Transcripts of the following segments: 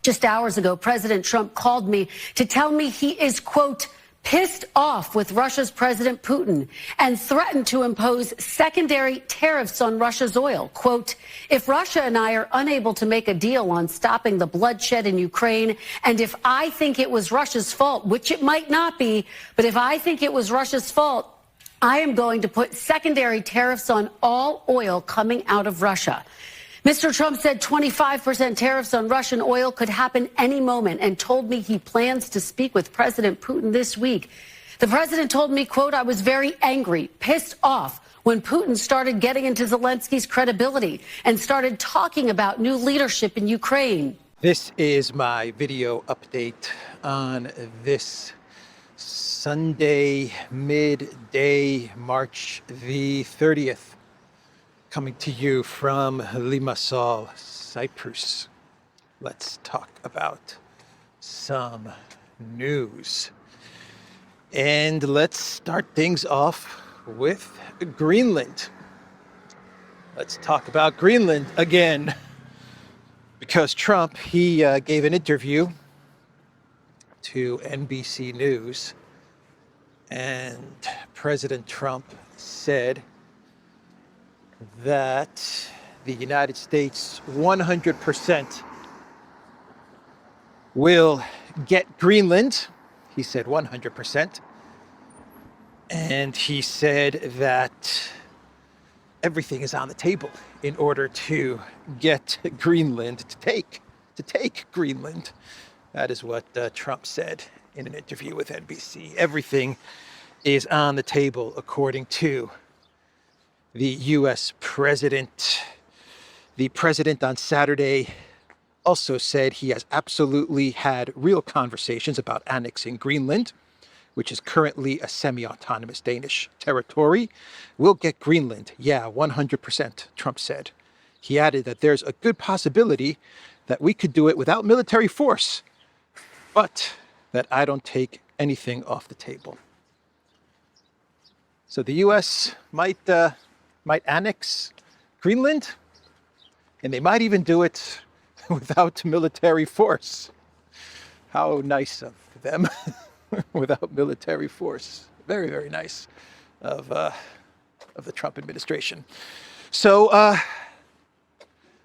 Just hours ago, President Trump called me to tell me he is, quote, pissed off with Russia's President Putin and threatened to impose secondary tariffs on Russia's oil. Quote, if Russia and I are unable to make a deal on stopping the bloodshed in Ukraine, and if I think it was Russia's fault, which it might not be, but if I think it was Russia's fault, I am going to put secondary tariffs on all oil coming out of Russia. Mr. Trump said 25% tariffs on Russian oil could happen any moment and told me he plans to speak with President Putin this week. The president told me, quote, I was very angry, pissed off when Putin started getting into Zelensky's credibility and started talking about new leadership in Ukraine. This is my video update on this Sunday, midday, March the 30th. Coming to you from Limassol, Cyprus. Let's talk about some news. And let's start things off with Greenland. Let's talk about Greenland again. Because Trump, he gave an interview to NBC News. And President Trump said that the United States 100% will get Greenland. He said 100%. And he said that everything is on the table in order to get Greenland, to take Greenland. That is what Trump said in an interview with NBC. Everything is on the table according to the U.S. president. The president on Saturday also said he has absolutely had real conversations about annexing Greenland, which is currently a semi-autonomous Danish territory. We'll get Greenland, yeah, 100%, Trump said. He added that there's a good possibility that we could do it without military force, but that I don't take anything off the table. So the U.S. might annex Greenland, and they might even do it without military force. How nice of them, without military force. Very, very nice of the Trump administration. So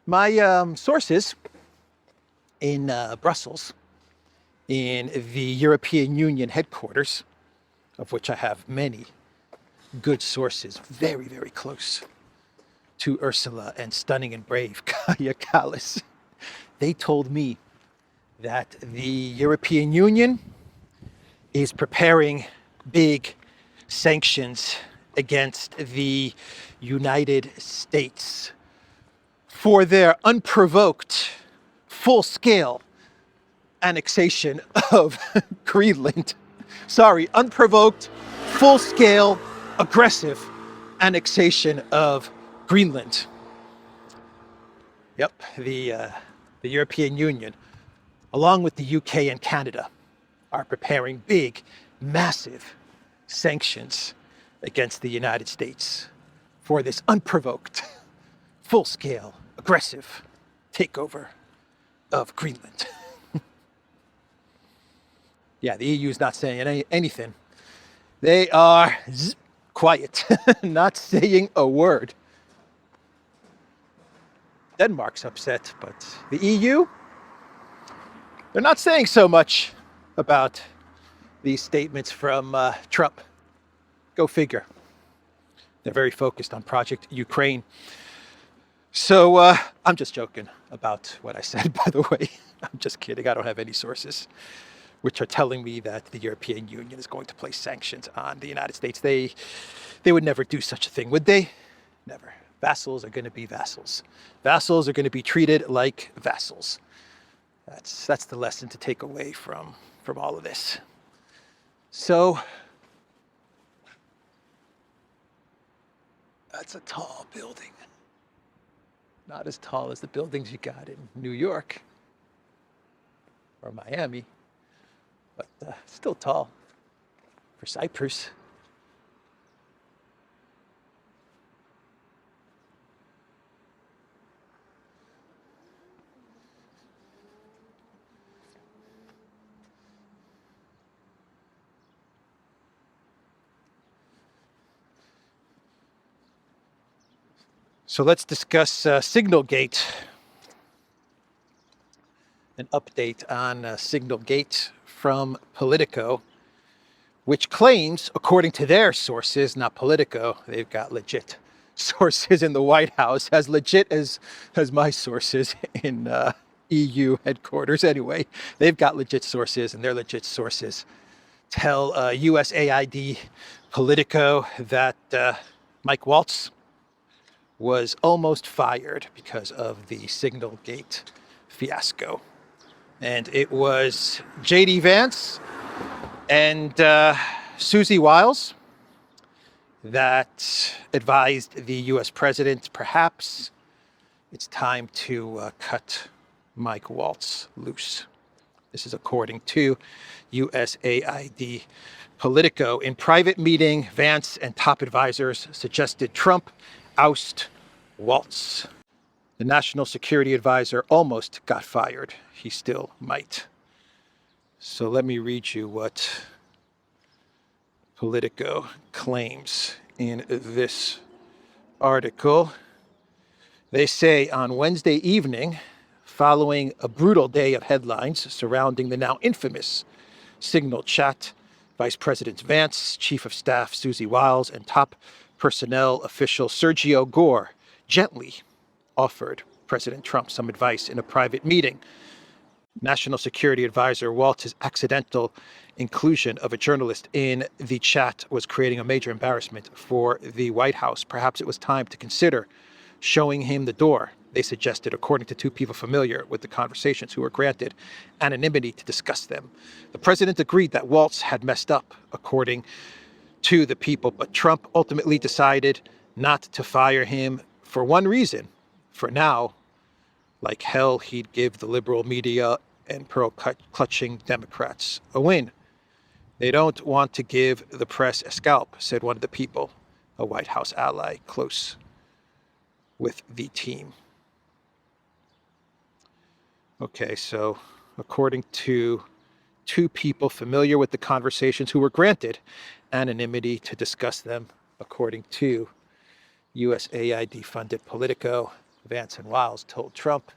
my sources in Brussels, in the European Union headquarters, of which I have many good sources, very, very close to Ursula and stunning and brave Kaja Kallas. They told me that the European Union is preparing big sanctions against the United States for their unprovoked, full-scale annexation of Greenland. Sorry, unprovoked, full-scale, aggressive annexation of Greenland. Yep, the European Union, along with the UK and Canada, are preparing big, massive sanctions against the United States for this unprovoked, full-scale, aggressive takeover of Greenland. Yeah, the EU is not saying anything. They are quiet, not saying a word. Denmark's upset, but the EU, they're not saying so much about these statements from Trump. Go figure. They're very focused on Project Ukraine. So I'm just joking about what I said, by the way. I'm just kidding. I don't have any sources which are telling me that the European Union is going to place sanctions on the United States. They would never do such a thing, would they? Never. Vassals are going to be vassals. Vassals are going to be treated like vassals. That's the lesson to take away from all of this. So that's a tall building. Not as tall as the buildings you got in New York or Miami, but still tall for Cyprus. So let's discuss Signalgate. An update on Signalgate from Politico, which claims, according to their sources, not Politico, they've got legit sources in the White House, as legit as my sources in EU headquarters anyway. They've got legit sources, and their legit sources tell USAID Politico that Mike Waltz was almost fired because of the Signalgate fiasco. And it was J.D. Vance and Susie Wiles that advised the U.S. president, perhaps it's time to cut Mike Waltz loose. This is according to USAID Politico. In private meeting, Vance and top advisors suggested Trump oust Waltz. The national security advisor almost got fired. He still might. So let me read you what Politico claims in this article. They say on Wednesday evening, following a brutal day of headlines surrounding the now infamous Signal chat, Vice President Vance, Chief of Staff Susie Wiles, and top personnel official Sergio Gore gently offered President Trump some advice in a private meeting. National Security Advisor Waltz's accidental inclusion of a journalist in the chat was creating a major embarrassment for the White House. Perhaps it was time to consider showing him the door, they suggested, according to two people familiar with the conversations who were granted anonymity to discuss them. The president agreed that Waltz had messed up, according to the people, but Trump ultimately decided not to fire him for one reason. For now, like hell, he'd give the liberal media and pearl-clutching Democrats a win. They don't want to give the press a scalp, said one of the people, a White House ally close with the team. Okay, so according to two people familiar with the conversations who were granted anonymity to discuss them, according to USAID-funded Politico, Vance and Wiles told Trump,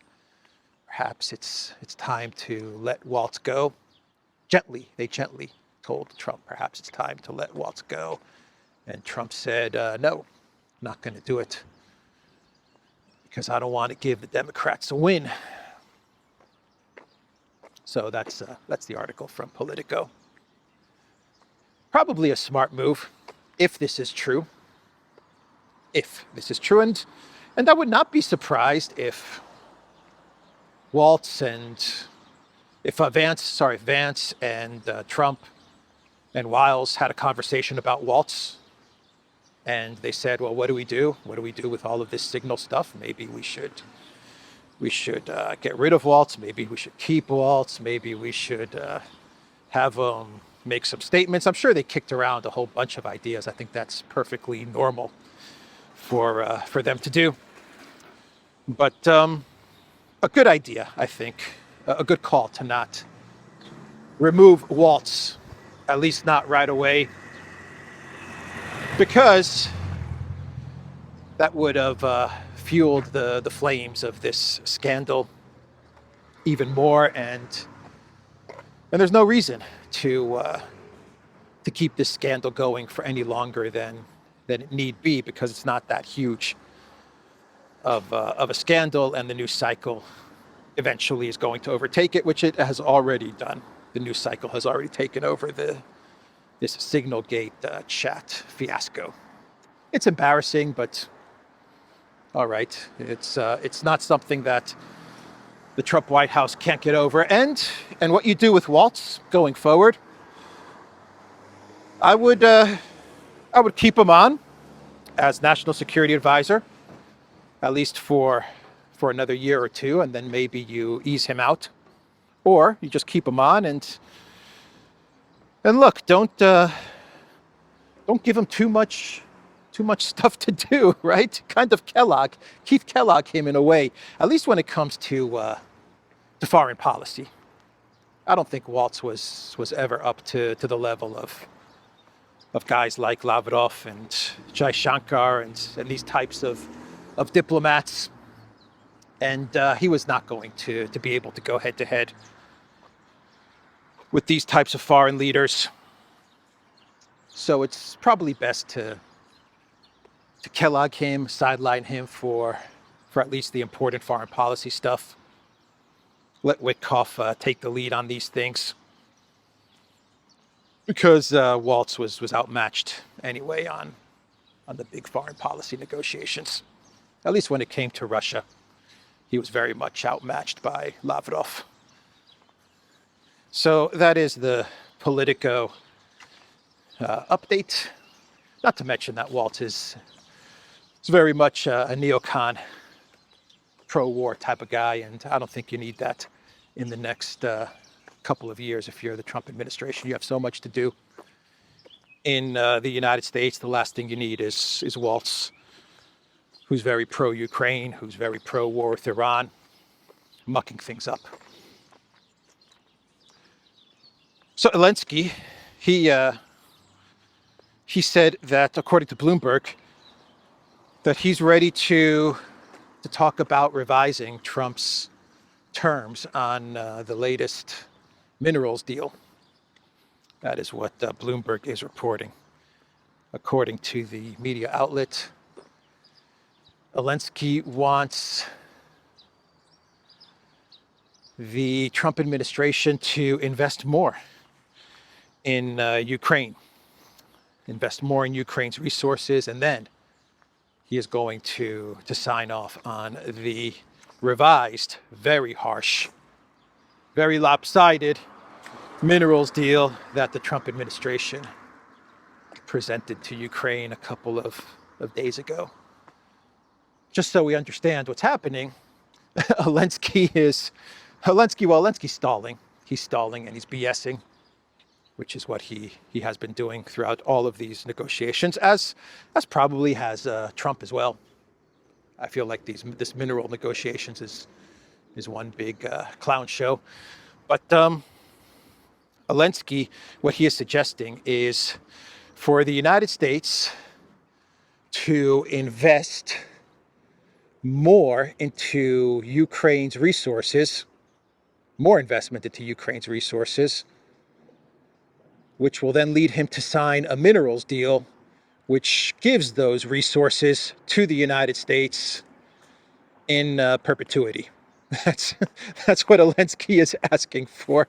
perhaps it's time to let Waltz go. They gently told Trump, perhaps it's time to let Waltz go. And Trump said, no, not going to do it because I don't want to give the Democrats a win. So that's the article from Politico. Probably a smart move, if this is true. If this is true, and I would not be surprised if Waltz and Vance and Trump and Wiles had a conversation about Waltz, and they said, "Well, what do we do? What do we do with all of this Signal stuff? Maybe we should get rid of Waltz. Maybe we should keep Waltz. Maybe we should have them make some statements." I'm sure they kicked around a whole bunch of ideas. I think that's perfectly normal for them to do. But a good idea, I think, a good call to not remove Waltz, at least not right away, because that would have fueled the flames of this scandal even more, and there's no reason to keep this scandal going for any longer than it need be, because it's not that huge of a scandal, and the news cycle eventually is going to overtake it, which it has already done. The news cycle has already taken over this Signalgate chat fiasco. It's embarrassing, but all right. It's not something that the Trump White House can't get over. And what you do with Waltz going forward, I would keep him on as national security advisor, at least for another year or two, and then maybe you ease him out, or you just keep him on and look, don't give him too much stuff to do, right? Kind of Keith Kellogg him in a way, at least when it comes to foreign policy. I don't think Waltz was ever up to the level of guys like Lavrov and Jaishankar and these types of of diplomats, and he was not going to be able to go head to head with these types of foreign leaders. So it's probably best to Kellogg him, sideline him for at least the important foreign policy stuff. Let Witkoff take the lead on these things, because Waltz was outmatched anyway on the big foreign policy negotiations. At least when it came to Russia, he was very much outmatched by Lavrov. So that is the Politico update. Not to mention that Waltz is very much a neocon, pro-war type of guy, and I don't think you need that in the next couple of years if you're the Trump administration. You have so much to do in the United States. The last thing you need is Waltz, who's very pro-Ukraine, who's very pro-war with Iran, mucking things up. So Elensky, he said that, according to Bloomberg, that he's ready to talk about revising Trump's terms on the latest minerals deal. That is what Bloomberg is reporting. According to the media outlet, Elensky wants the Trump administration to invest more in Ukraine, invest more in Ukraine's resources, and then he is going to sign off on the revised, very harsh, very lopsided minerals deal that the Trump administration presented to Ukraine a couple of days ago. Just so we understand what's happening, Elensky's stalling. He's stalling and he's BSing, which is what he has been doing throughout all of these negotiations, as probably has Trump as well. I feel like this mineral negotiations is one big clown show. But Elensky, what he is suggesting is for the United States to invest more into Ukraine's resources, more investment into Ukraine's resources, which will then lead him to sign a minerals deal, which gives those resources to the United States in perpetuity. That's what Elensky is asking for.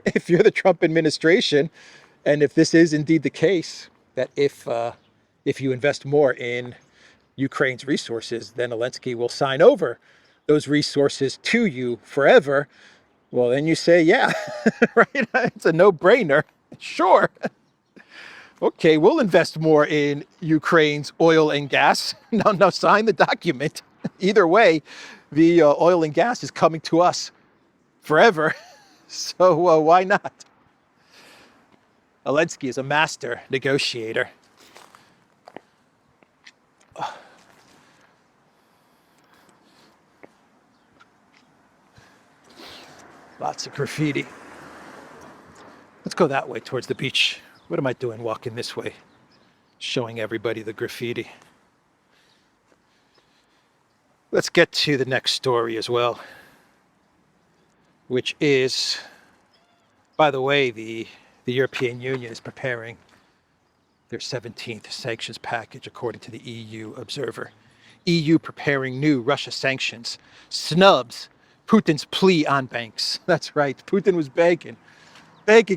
If you're the Trump administration, and if this is indeed the case, that if you invest more in Ukraine's resources, then Zelensky will sign over those resources to you forever. Well, then you say, yeah, right? It's a no-brainer. Sure. Okay, we'll invest more in Ukraine's oil and gas. No, sign the document. Either way, the oil and gas is coming to us forever. So why not? Elensky is a master negotiator. Lots of graffiti. Let's go that way towards the beach. What am I doing walking this way? Showing everybody the graffiti. Let's get to the next story as well, which is, by the way, the European Union is preparing their 17th sanctions package, according to the EU Observer. EU preparing new Russia sanctions, snubs Putin's plea on banks. That's right. Putin was begging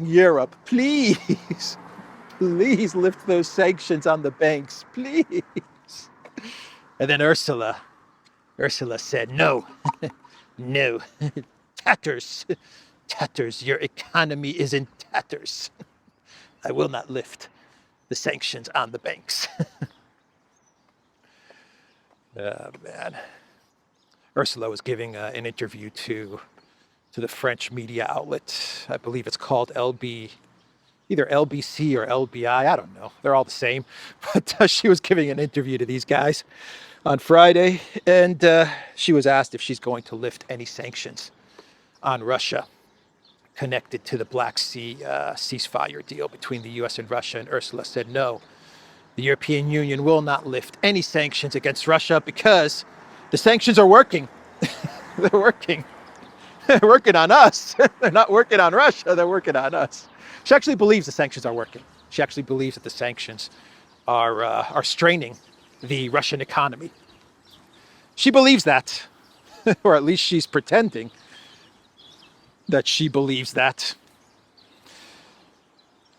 Europe, please lift those sanctions on the banks, please. And then Ursula said, no, no, tatters, your economy is in tatters. I will not lift the sanctions on the banks. Oh, man. Ursula was giving an interview to the French media outlet. I believe it's called either LBC or LBI. I don't know. They're all the same. But she was giving an interview to these guys on Friday, and she was asked if she's going to lift any sanctions on Russia connected to the Black Sea ceasefire deal between the U.S. and Russia, and Ursula said no. The European Union will not lift any sanctions against Russia because the sanctions are working. They're working. They're working on us. They're not working on Russia. They're working on us. She actually believes the sanctions are working. She actually believes that the sanctions are straining the Russian economy. She believes that, or at least she's pretending that she believes that.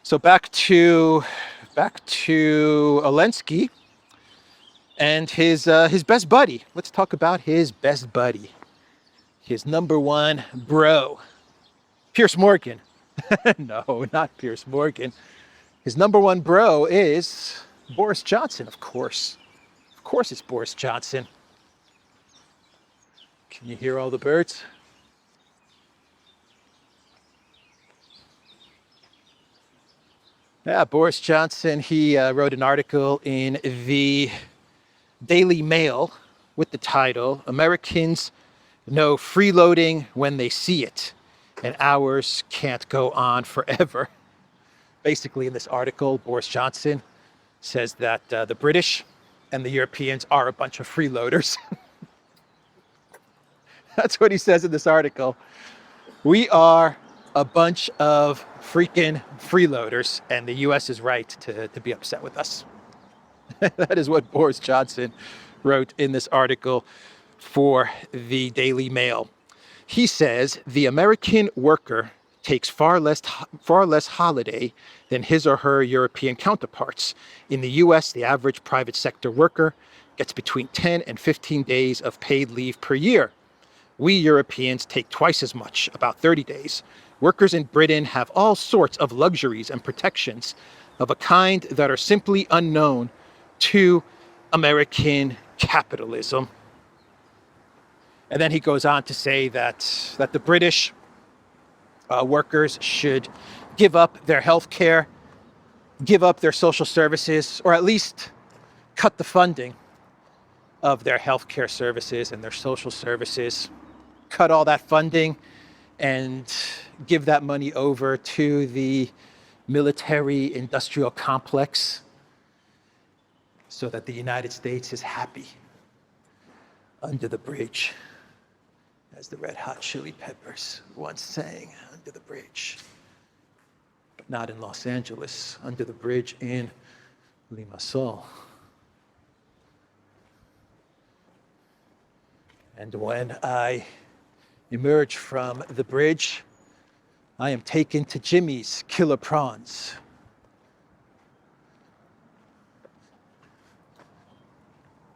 So back to Elensky and his best buddy. Let's talk about his best buddy, his number one bro, Piers Morgan. No, not Piers Morgan. His number one bro is Boris Johnson, of course. Of course it's Boris Johnson. Can you hear all the birds? Yeah, Boris Johnson, he wrote an article in the Daily Mail with the title, "Americans know freeloading when they see it, and ours can't go on forever." Basically, in this article, Boris Johnson says that the British and the Europeans are a bunch of freeloaders. That's what he says in this article. We are a bunch of freaking freeloaders, and the US is right to be upset with us. That is what Boris Johnson wrote in this article for the Daily Mail. He says the American worker takes far less holiday than his or her European counterparts. In the US, the average private sector worker gets between 10 and 15 days of paid leave per year. We Europeans take twice as much, about 30 days. Workers in Britain have all sorts of luxuries and protections of a kind that are simply unknown to American capitalism. And then he goes on to say that the British workers should give up their health care, give up their social services, or at least cut the funding of their health care services and their social services, cut all that funding and give that money over to the military industrial complex so that the United States is happy under the bridge, as the Red Hot Chili Peppers once sang, under the bridge. But not in Los Angeles, under the bridge in Limassol. And when I emerge from the bridge, I am taken to Jimmy's Killer Prawns.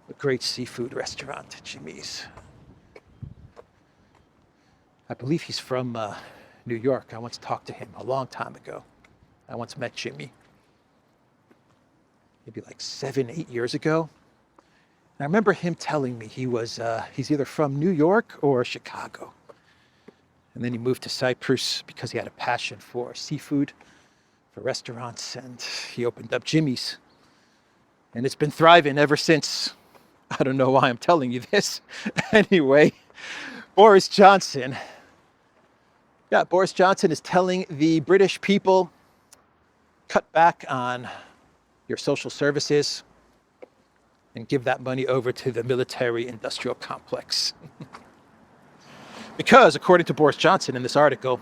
A great seafood restaurant, Jimmy's. I believe he's from New York. I once talked to him a long time ago. I once met Jimmy, maybe like 7, 8 years ago. And I remember him telling me he's either from New York or Chicago. And then he moved to Cyprus because he had a passion for seafood, for restaurants, and he opened up Jimmy's. And it's been thriving ever since. I don't know why I'm telling you this. Anyway, Boris Johnson. Yeah, Boris Johnson is telling the British people, cut back on your social services and give that money over to the military industrial complex. Because, according to Boris Johnson in this article,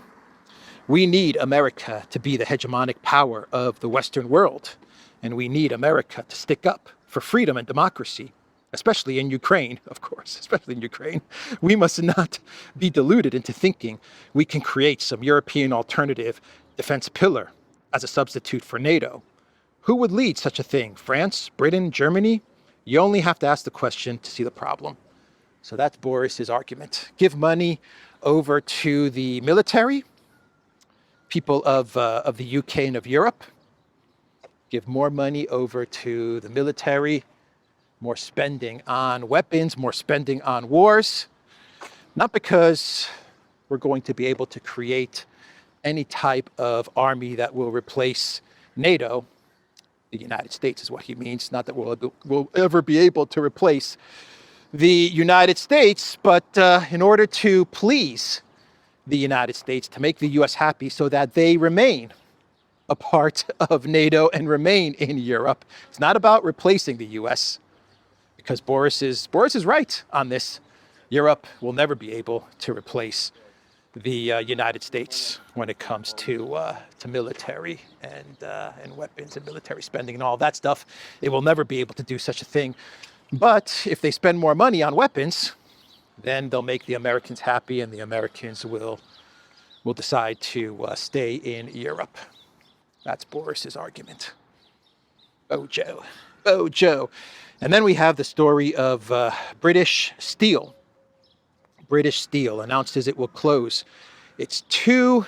we need America to be the hegemonic power of the Western world. And we need America to stick up for freedom and democracy, especially in Ukraine, of course, especially in Ukraine. We must not be deluded into thinking we can create some European alternative defense pillar as a substitute for NATO. Who would lead such a thing? France, Britain, Germany? You only have to ask the question to see the problem. So that's Boris's argument. Give money over to the military, people of the UK and of Europe. Give more money over to the military, more spending on weapons, more spending on wars. Not because we're going to be able to create any type of army that will replace NATO. The United States is what he means. Not that we'll ever be able to replace the United States, but in order to please the United States, to make the US happy so that they remain a part of NATO and remain in Europe. It's not about replacing the US, because Boris is right on this. Europe will never be able to replace the United States when it comes to military and weapons and military spending and all that stuff. It will never be able to do such a thing. But if they spend more money on weapons, then they'll make the Americans happy, and the Americans will decide to stay in Europe. That's Boris's argument. Oh, Joe. Oh, Joe. And then we have the story of British Steel. British Steel announces it will close its 2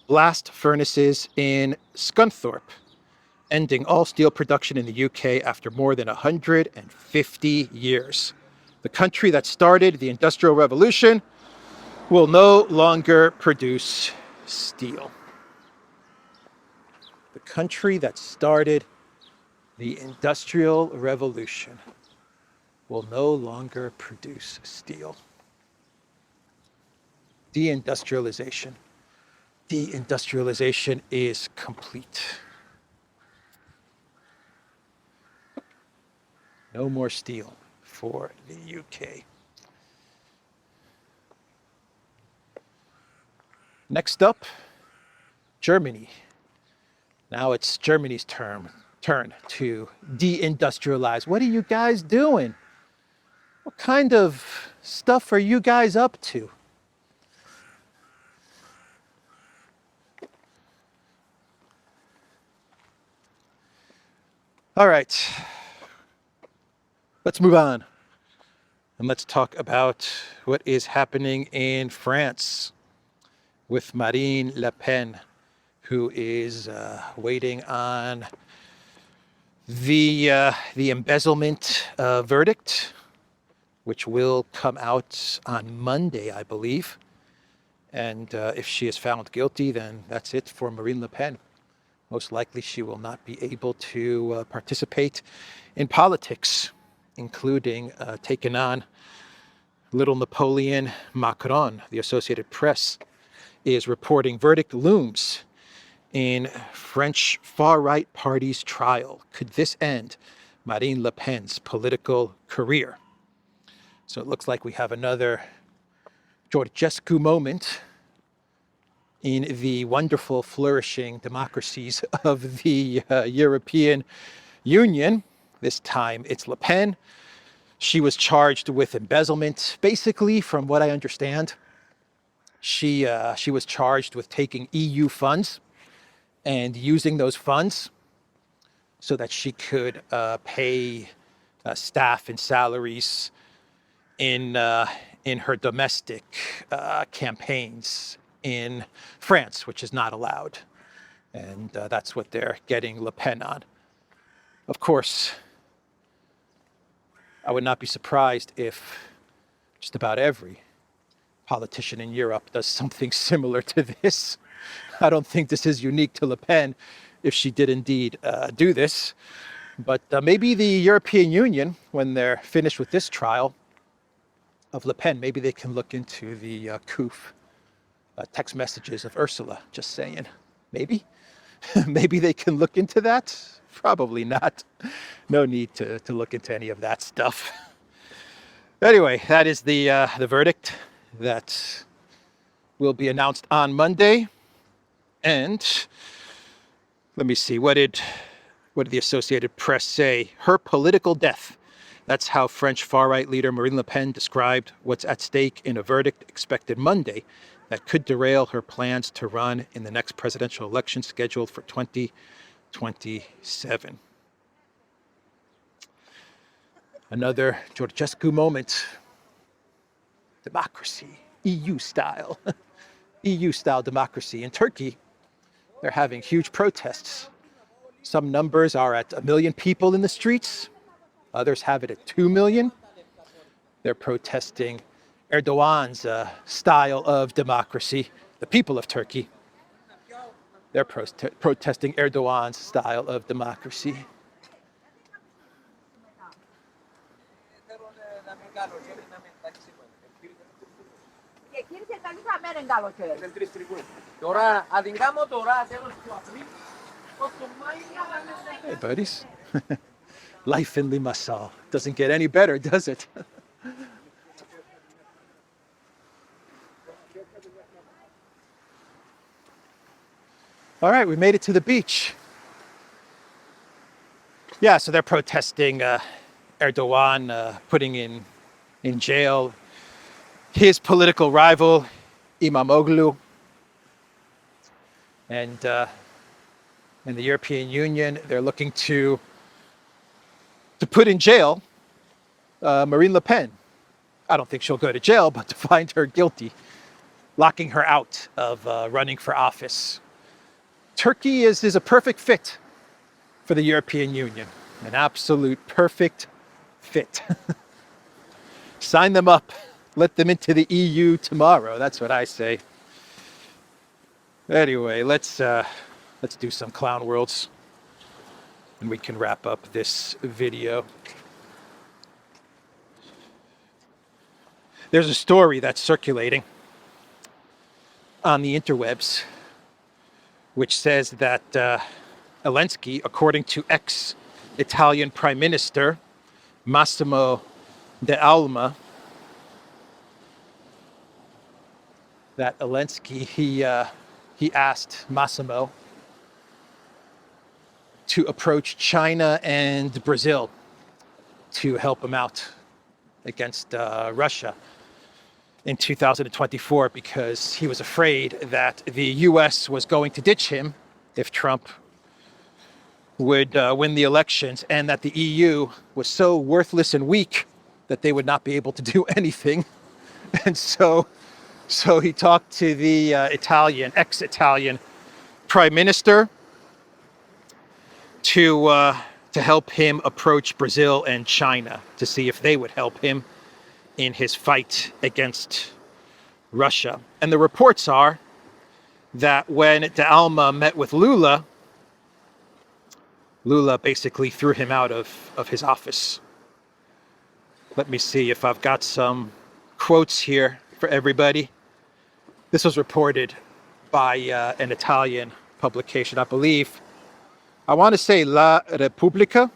blast furnaces in Scunthorpe, ending all steel production in the UK after more than 150 years. The country that started the Industrial Revolution will no longer produce steel. The country that started the Industrial Revolution will no longer produce steel. Deindustrialization. Deindustrialization is complete. No more steel for the UK. Next up, Germany. Now it's Germany's turn to deindustrialize. What are you guys doing? What kind of stuff are you guys up to? All right, let's move on. And let's talk about what is happening in France with Marine Le Pen, who is waiting on the embezzlement verdict, which will come out on Monday, I believe. And if she is found guilty, then that's it for Marine Le Pen. Most likely she will not be able to participate in politics, including taking on little Napoleon Macron. The Associated Press is reporting verdict looms in French far-right party's trial. Could this end Marine Le Pen's political career? So it looks like we have another Georgescu moment in the wonderful, flourishing democracies of the European Union. This time it's Le Pen. She was charged with embezzlement. Basically, from what I understand, she was charged with taking EU funds and using those funds so that she could pay staff and salaries in her domestic campaigns in France, which is not allowed. And that's what they're getting Le Pen on. Of course, I would not be surprised if just about every politician in Europe does something similar to this. I don't think this is unique to Le Pen if she did indeed do this. But maybe the European Union, when they're finished with this trial of Le Pen, maybe they can look into the COOF text messages of Ursula, just saying. Maybe. Maybe they can look into that. Probably not. No need to look into any of that stuff. Anyway, that is the verdict that will be announced on Monday. And let me see, what did the Associated Press say? Her political death. That's how French far-right leader Marine Le Pen described what's at stake in a verdict expected Monday that could derail her plans to run in the next presidential election scheduled for 2027. Another Georgescu moment. Democracy, EU style. EU style democracy. In Turkey, they're having huge protests. Some numbers are at 1 million people in the streets. Others have it at 2 million. They're protesting Erdogan's style of democracy. The people of Turkey, they're protesting Erdogan's style of democracy. Hey, buddies. Life in Limassol doesn't get any better, does it? All right, we made it to the beach. Yeah, so they're protesting Erdogan putting in jail his political rival, Imamoglu. And in the European Union, they're looking to put in jail Marine Le Pen. I don't think she'll go to jail, but to find her guilty, locking her out of running for office. Turkey is a perfect fit for the European Union, an absolute perfect fit. Sign them up, let them into the EU tomorrow. That's what I say. Anyway, let's do some clown worlds, and we can wrap up this video. There's a story that's circulating on the interwebs, which says that Elensky, according to ex-Italian Prime Minister Massimo D'Alema, that Elensky, he asked Massimo to approach China and Brazil to help him out against Russia in 2024, because he was afraid that the US was going to ditch him if Trump would win the elections, and that the EU was so worthless and weak that they would not be able to do anything. And so he talked to the ex-Italian Prime Minister to help him approach Brazil and China to see if they would help him in his fight against Russia. And the reports are that when D'Alema met with Lula basically threw him out of his office. Let me see if I've got some quotes here for everybody. This was reported by an Italian publication, I believe. I want to say La Repubblica,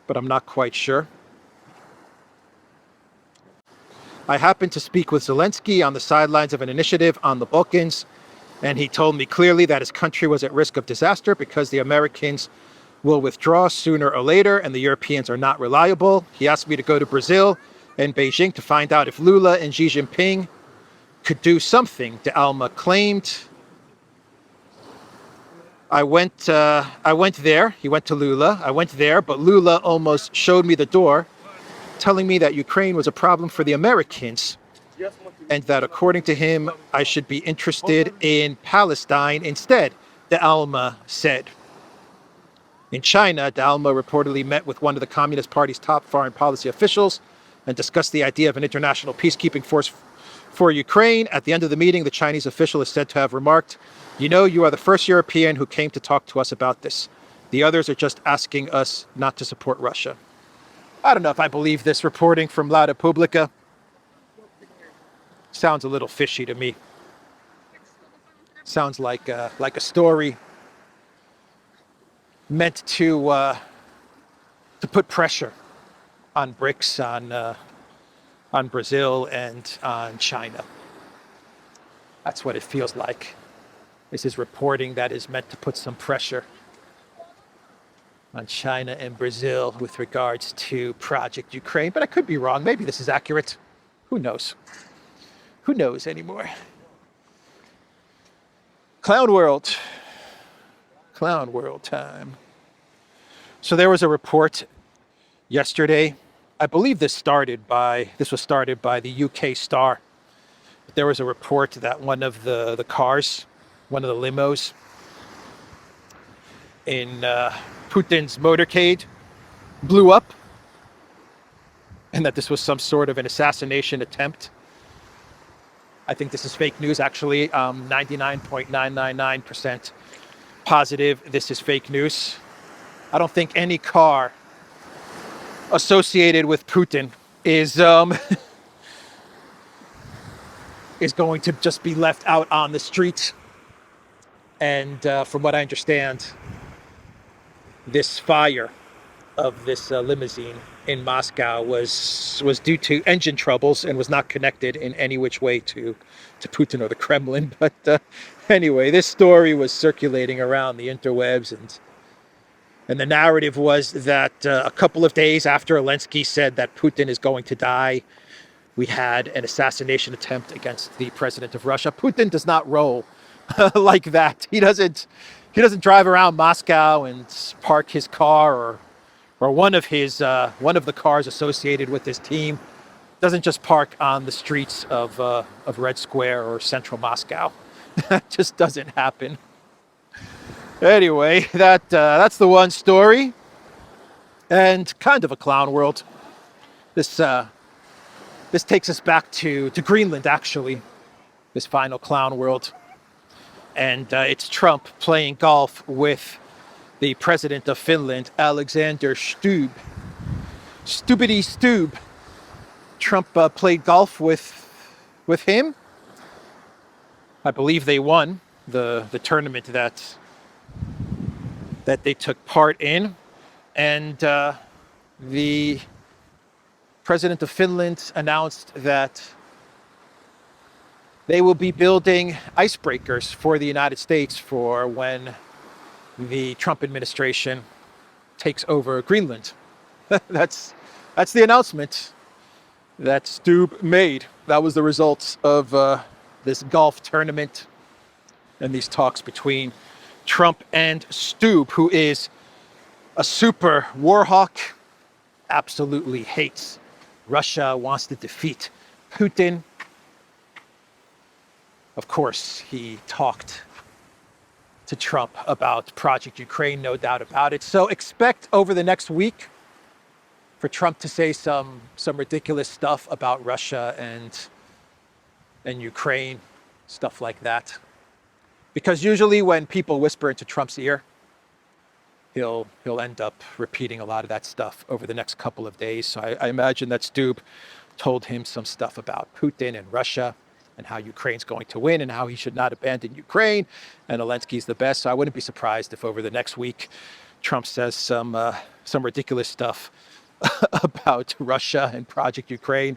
but I'm not quite sure. I happened to speak with Zelensky on the sidelines of an initiative on the Balkans, and he told me clearly that his country was at risk of disaster because the Americans will withdraw sooner or later and the Europeans are not reliable. He asked me to go to Brazil and Beijing to find out if Lula and Xi Jinping could do something, D'Alema claimed. I went there. He went to Lula. I went there, but Lula almost showed me the door, telling me that Ukraine was a problem for the Americans, and that according to him, I should be interested in Palestine instead, D'Alema said. In China, D'Alema reportedly met with one of the Communist Party's top foreign policy officials and discussed the idea of an international peacekeeping force for Ukraine. At the end of the meeting, the Chinese official is said to have remarked, "You know, you are the first European who came to talk to us about this. The others are just asking us not to support Russia." I don't know if I believe this reporting from La Repubblica. Sounds a little fishy to me. Sounds like a story meant to put pressure on BRICS, on Brazil, and on China. That's what it feels like. This is reporting that is meant to put some pressure on China and Brazil with regards to Project Ukraine. But I could be wrong. Maybe this is accurate. Who knows? Who knows anymore? Clown World. Clown World time. So there was a report yesterday. I believe this was started by the UK Star. There was a report that one of the cars, one of the limos in Putin's motorcade blew up, and that this was some sort of an assassination attempt. I think this is fake news, actually. 99.999% positive this is fake news. I don't think any car associated with Putin is is going to just be left out on the street. And from what I understand, this fire of this limousine in Moscow was due to engine troubles and was not connected in any which way to Putin or the Kremlin. But anyway, this story was circulating around the interwebs, and the narrative was that a couple of days after Elensky said that Putin is going to die, we had an assassination attempt against the president of Russia. Putin does not roll like that. He doesn't drive around Moscow and park his car or one of the cars associated with his team. Doesn't just park on the streets of Red Square or central Moscow. That just doesn't happen. Anyway, that's the one story, and kind of a clown world. This takes us back to Greenland, actually. This final clown world. And it's Trump playing golf with the president of Finland, Alexander Stubb. Stubbity Stubb. Trump played golf with him. I believe they won the tournament that they took part in. And the president of Finland announced that they will be building icebreakers for the United States for when the Trump administration takes over Greenland. That's the announcement that Stubb made. That was the results of this golf tournament and these talks between Trump and Stubb, who is a super war hawk, absolutely hates Russia, wants to defeat Putin. Of course, he talked to Trump about Project Ukraine, no doubt about it. So expect over the next week for Trump to say some ridiculous stuff about Russia and Ukraine, stuff like that. Because usually when people whisper into Trump's ear, he'll end up repeating a lot of that stuff over the next couple of days. So I imagine that Stubb told him some stuff about Putin and Russia, and how Ukraine's going to win, and how he should not abandon Ukraine, and Zelensky's the best. So I wouldn't be surprised if over the next week, Trump says some ridiculous stuff about Russia and Project Ukraine.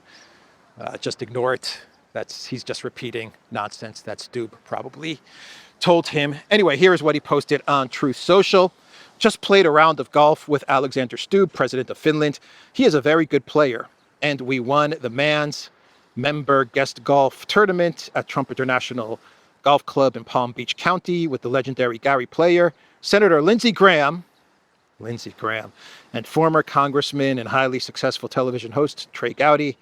Just ignore it. He's just repeating nonsense that Stubb probably told him. Anyway, here is what he posted on Truth Social. Just played a round of golf with Alexander Stubb, president of Finland. He is a very good player, and we won the men's member guest golf tournament at Trump International Golf Club in Palm Beach County with the legendary Gary Player, Senator Lindsey Graham, and former congressman and highly successful television host Trey Gowdy.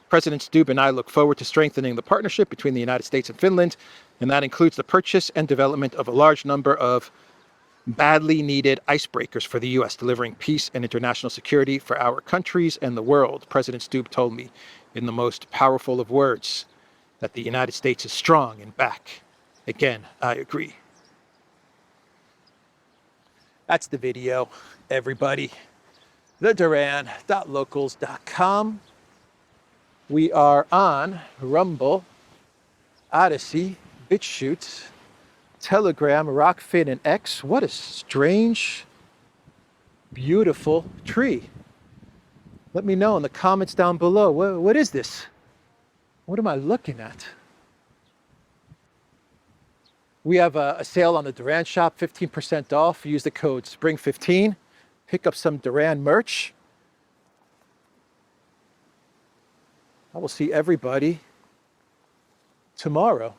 President Stubb and I look forward to strengthening the partnership between the United States and Finland, and that includes the purchase and development of a large number of badly needed icebreakers for the U.S., delivering peace and international security for our countries and the world. President Stubb told me in the most powerful of words that the United States is strong and back. Again, I agree. That's the video, everybody. theduran.locals.com. We are on Rumble, ODYSEE, BitChute, Telegram, Rockfin, and X. What a strange, beautiful tree. Let me know in the comments down below. What is this? What am I looking at? We have a sale on the Duran shop, 15% off. Use the code SPRING15. Pick up some Duran merch. I will see everybody tomorrow.